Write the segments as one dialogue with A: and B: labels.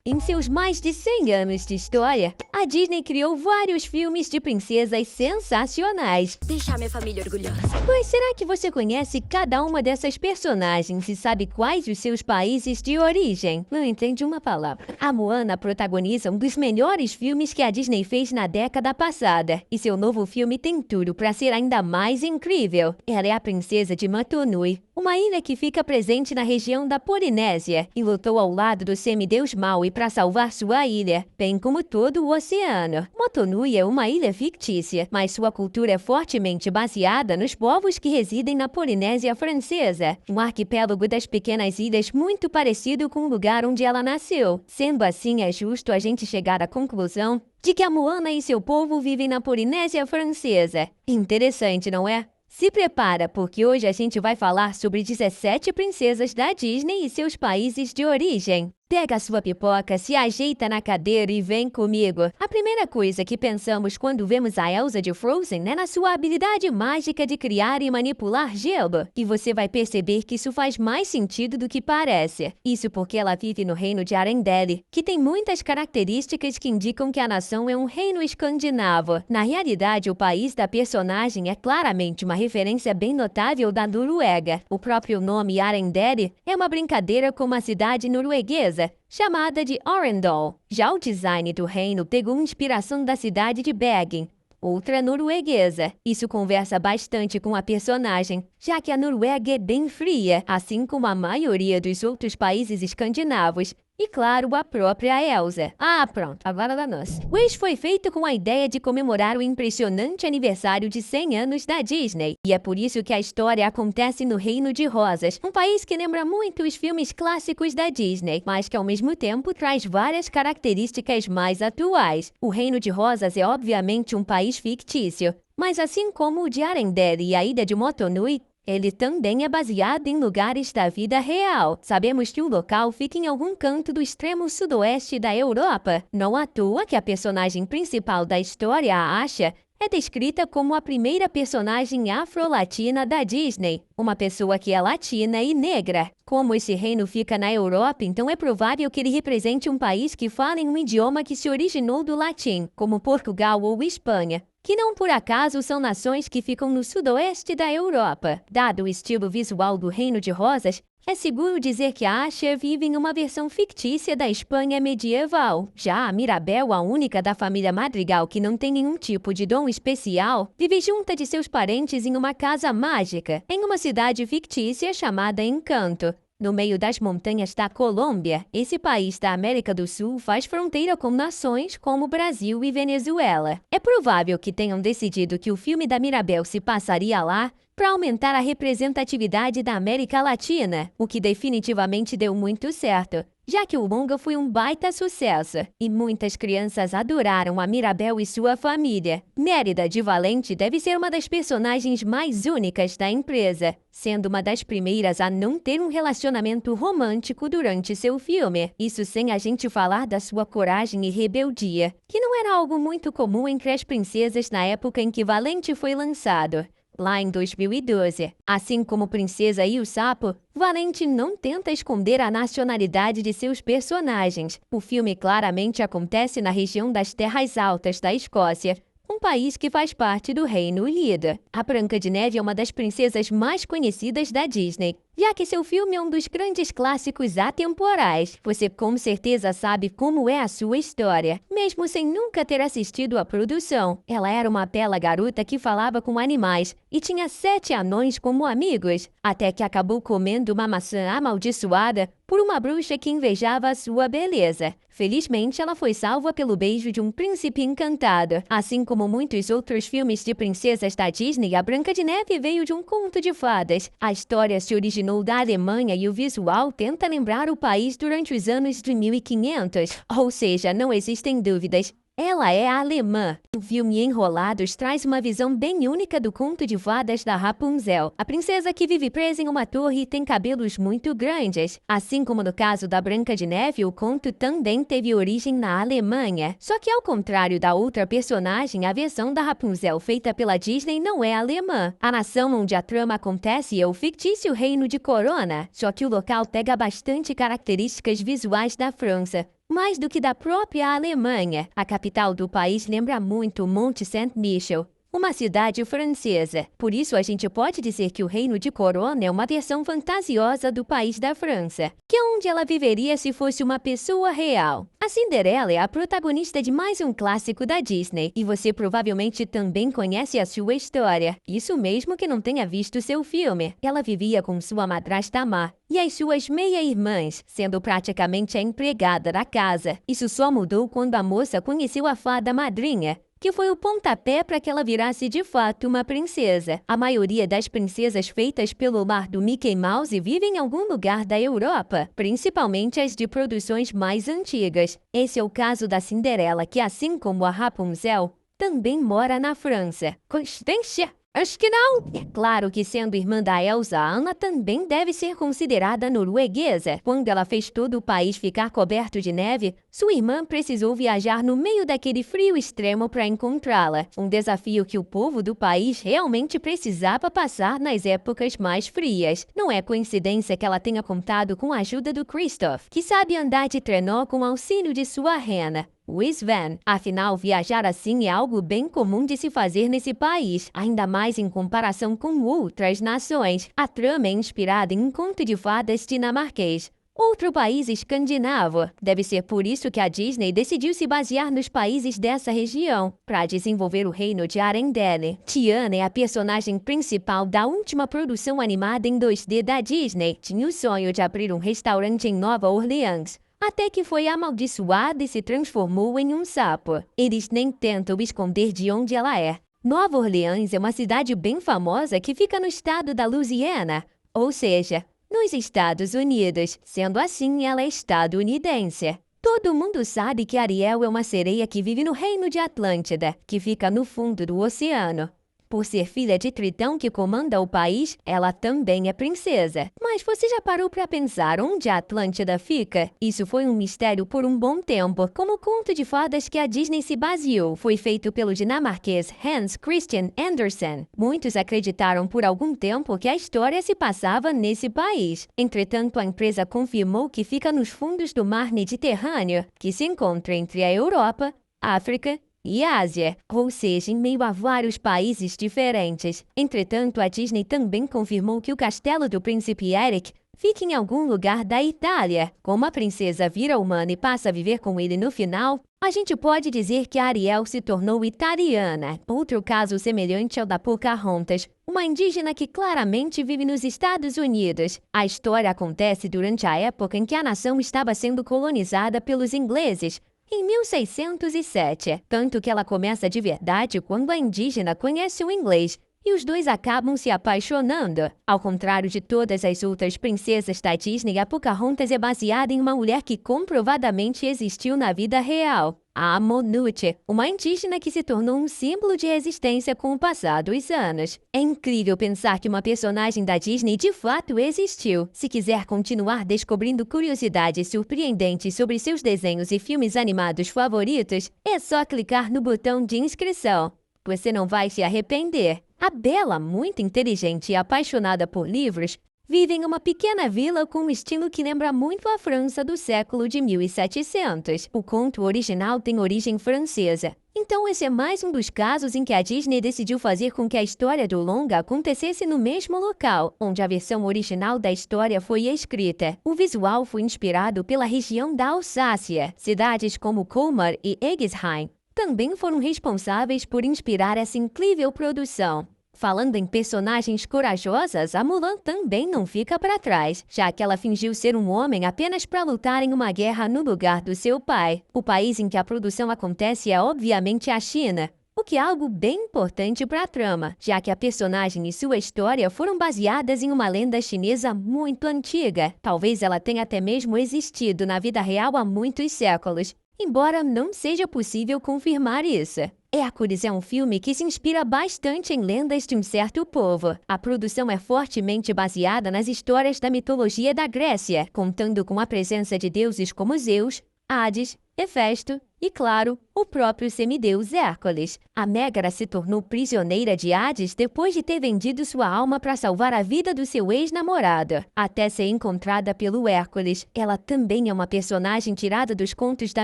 A: Em seus mais de 100 anos de história, a Disney criou vários filmes de princesas sensacionais.
B: Deixar minha família orgulhosa.
A: Mas será que você conhece cada uma dessas personagens e sabe quais os seus países de origem? Não entende uma palavra. A Moana protagoniza um dos melhores filmes que a Disney fez na década passada. E seu novo filme tem tudo para ser ainda mais incrível. Ela é a princesa de Motunui, uma ilha que fica presente na região da Polinésia e lutou ao lado do semideus Maui para salvar sua ilha, bem como todo o oceano. Motunui é uma ilha fictícia, mas sua cultura é fortemente baseada nos povos que residem na Polinésia Francesa, um arquipélago das pequenas ilhas muito parecido com o lugar onde ela nasceu. Sendo assim, é justo a gente chegar à conclusão de que a Moana e seu povo vivem na Polinésia Francesa. Interessante, não é? Se prepara, porque hoje a gente vai falar sobre 17 princesas da Disney e seus países de origem. Pega a sua pipoca, se ajeita na cadeira e vem comigo. A primeira coisa que pensamos quando vemos a Elsa de Frozen é na sua habilidade mágica de criar e manipular gelo. E você vai perceber que isso faz mais sentido do que parece. Isso porque ela vive no reino de Arendelle, que tem muitas características que indicam que a nação é um reino escandinavo. Na realidade, o país da personagem é claramente uma referência bem notável da Noruega. O próprio nome Arendelle é uma brincadeira com uma cidade norueguesa chamada de Arendal. Já o design do reino pegou inspiração da cidade de Bergen, outra norueguesa. Isso conversa bastante com a personagem, já que a Noruega é bem fria, assim como a maioria dos outros países escandinavos. E claro, a própria Elsa. Ah, pronto, agora danou-se. Wish foi feito com a ideia de comemorar o impressionante aniversário de 100 anos da Disney. E é por isso que a história acontece no Reino de Rosas, um país que lembra muito os filmes clássicos da Disney, mas que ao mesmo tempo traz várias características mais atuais. O Reino de Rosas é obviamente um país fictício, mas assim como o de Arendelle e a ilha de Motunui, ele também é baseado em lugares da vida real. Sabemos que o local fica em algum canto do extremo sudoeste da Europa. Não à toa que a personagem principal da história, a Asha, é descrita como a primeira personagem afro-latina da Disney, uma pessoa que é latina e negra. Como esse reino fica na Europa, então é provável que ele represente um país que fala em um idioma que se originou do latim, como Portugal ou Espanha, que não por acaso são nações que ficam no sudoeste da Europa. Dado o estilo visual do Reino de Rosas, é seguro dizer que a Asha vive em uma versão fictícia da Espanha medieval. Já a Mirabel, a única da família Madrigal que não tem nenhum tipo de dom especial, vive junta de seus parentes em uma casa mágica, em uma cidade fictícia chamada Encanto. No meio das montanhas da Colômbia, esse país da América do Sul faz fronteira com nações como Brasil e Venezuela. É provável que tenham decidido que o filme da Mirabel se passaria lá para aumentar a representatividade da América Latina, o que definitivamente deu muito certo, já que o longa foi um baita sucesso e muitas crianças adoraram a Mirabel e sua família. Mérida de Valente deve ser uma das personagens mais únicas da empresa, sendo uma das primeiras a não ter um relacionamento romântico durante seu filme. Isso sem a gente falar da sua coragem e rebeldia, que não era algo muito comum entre as princesas na época em que Valente foi lançado. Lá em 2012, assim como Princesa e o Sapo, Valente não tenta esconder a nacionalidade de seus personagens. O filme claramente acontece na região das Terras Altas da Escócia, um país que faz parte do Reino Unido. A Branca de Neve é uma das princesas mais conhecidas da Disney, já que seu filme é um dos grandes clássicos atemporais. Você com certeza sabe como é a sua história, mesmo sem nunca ter assistido à produção. Ela era uma bela garota que falava com animais e tinha 7 anões como amigos, até que acabou comendo uma maçã amaldiçoada por uma bruxa que invejava a sua beleza. Felizmente, ela foi salva pelo beijo de um príncipe encantado. Assim como muitos outros filmes de princesas da Disney, a Branca de Neve veio de um conto de fadas. A história se originou da Alemanha e o visual tenta lembrar o país durante os anos de 1500. Ou seja, não existem dúvidas. Ela é alemã. O filme Enrolados traz uma visão bem única do conto de fadas da Rapunzel, a princesa que vive presa em uma torre e tem cabelos muito grandes. Assim como no caso da Branca de Neve, o conto também teve origem na Alemanha. Só que ao contrário da outra personagem, a versão da Rapunzel feita pela Disney não é alemã. A nação onde a trama acontece é o fictício reino de Corona, só que o local pega bastante características visuais da França. mais do que da própria Alemanha. A capital do país lembra muito Monte Saint-Michel, uma cidade francesa. Por isso, a gente pode dizer que o Reino de Corona é uma versão fantasiosa do país da França, que é onde ela viveria se fosse uma pessoa real. A Cinderela é a protagonista de mais um clássico da Disney, e você provavelmente também conhece a sua história. Isso mesmo que não tenha visto seu filme. Ela vivia com sua madrasta má e as suas meia-irmãs, sendo praticamente a empregada da casa. Isso só mudou quando a moça conheceu a fada madrinha, que foi o pontapé para que ela virasse de fato uma princesa. A maioria das princesas feitas pelo lar do Mickey Mouse vivem em algum lugar da Europa, principalmente as de produções mais antigas. Esse é o caso da Cinderela, que assim como a Rapunzel, também mora na França. Coincidência? Acho que não! É claro que, sendo irmã da Elsa, a Anna também deve ser considerada norueguesa. Quando ela fez todo o país ficar coberto de neve, sua irmã precisou viajar no meio daquele frio extremo para encontrá-la. Um desafio que o povo do país realmente precisava passar nas épocas mais frias. Não é coincidência que ela tenha contado com a ajuda do Kristoff, que sabe andar de trenó com o auxílio de sua rena, o Sven. Afinal, viajar assim é algo bem comum de se fazer nesse país, ainda mais em comparação com outras nações. A trama é inspirada em um conto de fadas dinamarquês, outro país escandinavo. Deve ser por isso que a Disney decidiu se basear nos países dessa região, para desenvolver o reino de Arendelle. Tiana é a personagem principal da última produção animada em 2D da Disney. Tinha o sonho de abrir um restaurante em Nova Orleans, até que foi amaldiçoada e se transformou em um sapo. Eles nem tentam esconder de onde ela é. Nova Orleans é uma cidade bem famosa que fica no estado da Louisiana, ou seja, nos Estados Unidos. Sendo assim, ela é estadunidense. Todo mundo sabe que Ariel é uma sereia que vive no reino de Atlântida, que fica no fundo do oceano. Por ser filha de Tritão que comanda o país, ela também é princesa. Mas você já parou para pensar onde a Atlântida fica? Isso foi um mistério por um bom tempo, como o conto de fadas que a Disney se baseou. Foi feito pelo dinamarquês Hans Christian Andersen. Muitos acreditaram por algum tempo que a história se passava nesse país. Entretanto, a empresa confirmou que fica nos fundos do mar Mediterrâneo, que se encontra entre a Europa, África e Ásia, ou seja, em meio a vários países diferentes. Entretanto, a Disney também confirmou que o castelo do príncipe Eric fica em algum lugar da Itália. Como a princesa vira humana e passa a viver com ele no final, a gente pode dizer que a Ariel se tornou italiana. Outro caso semelhante ao da Pocahontas, uma indígena que claramente vive nos Estados Unidos. A história acontece durante a época em que a nação estava sendo colonizada pelos ingleses, em 1607, tanto que ela começa de verdade quando a indígena conhece o inglês, e os dois acabam se apaixonando. Ao contrário de todas as outras princesas da Disney, a Pocahontas é baseada em uma mulher que comprovadamente existiu na vida real, a Amonute, uma indígena que se tornou um símbolo de resistência com o passar dos anos. É incrível pensar que uma personagem da Disney de fato existiu. Se quiser continuar descobrindo curiosidades surpreendentes sobre seus desenhos e filmes animados favoritos, é só clicar no botão de inscrição. Você não vai se arrepender. A Bella, muito inteligente e apaixonada por livros, vive em uma pequena vila com um estilo que lembra muito a França do século de 1700. O conto original tem origem francesa. Então esse é mais um dos casos em que a Disney decidiu fazer com que a história do longa acontecesse no mesmo local, onde a versão original da história foi escrita. O visual foi inspirado pela região da Alsácia. Cidades como Colmar e Egesheim também foram responsáveis por inspirar essa incrível produção. Falando em personagens corajosas, a Mulan também não fica para trás, já que ela fingiu ser um homem apenas para lutar em uma guerra no lugar do seu pai. O país em que a produção acontece é obviamente a China, o que é algo bem importante para a trama, já que a personagem e sua história foram baseadas em uma lenda chinesa muito antiga. Talvez ela tenha até mesmo existido na vida real há muitos séculos, embora não seja possível confirmar isso. Hércules é um filme que se inspira bastante em lendas de um certo povo. A produção é fortemente baseada nas histórias da mitologia da Grécia, contando com a presença de deuses como Zeus, Hades, Hefesto E, claro, o próprio semideus Hércules. A Mégara se tornou prisioneira de Hades depois de ter vendido sua alma para salvar a vida do seu ex-namorado. Até ser encontrada pelo Hércules, ela também é uma personagem tirada dos contos da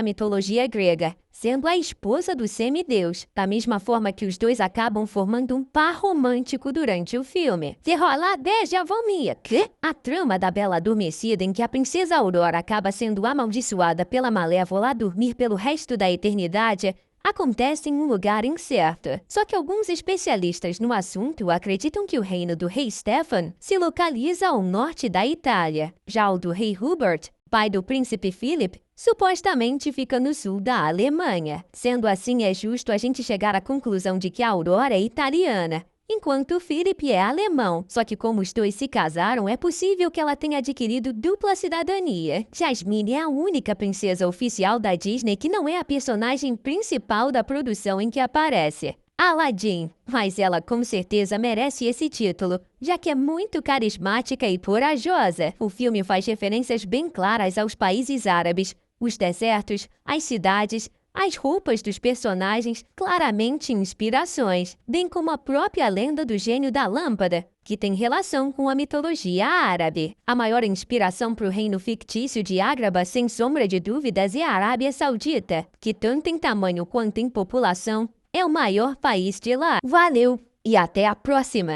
A: mitologia grega, sendo a esposa do semideus, da mesma forma que os dois acabam formando um par romântico durante o filme. Se rolar 10, já vão minha. Quê? A trama da Bela Adormecida, em que a princesa Aurora acaba sendo amaldiçoada pela Malévola a dormir pelo resto da eternidade, acontece em um lugar incerto. Só que alguns especialistas no assunto acreditam que o reino do rei Stefan se localiza ao norte da Itália. Já o do rei Hubert, pai do príncipe Philip, supostamente fica no sul da Alemanha. Sendo assim, é justo a gente chegar à conclusão de que a Aurora é italiana, enquanto Philip é alemão. Só que como os dois se casaram, é possível que ela tenha adquirido dupla cidadania. Jasmine é a única princesa oficial da Disney que não é a personagem principal da produção em que aparece. Aladdin, mas ela com certeza merece esse título, já que é muito carismática e corajosa. O filme faz referências bem claras aos países árabes, os desertos, as cidades, as roupas dos personagens, claramente inspirações, bem como a própria lenda do gênio da lâmpada, que tem relação com a mitologia árabe. A maior inspiração para o reino fictício de Ágraba, sem sombra de dúvidas, é a Arábia Saudita, que tanto em tamanho quanto em população é o maior país de lá. Valeu e até a próxima!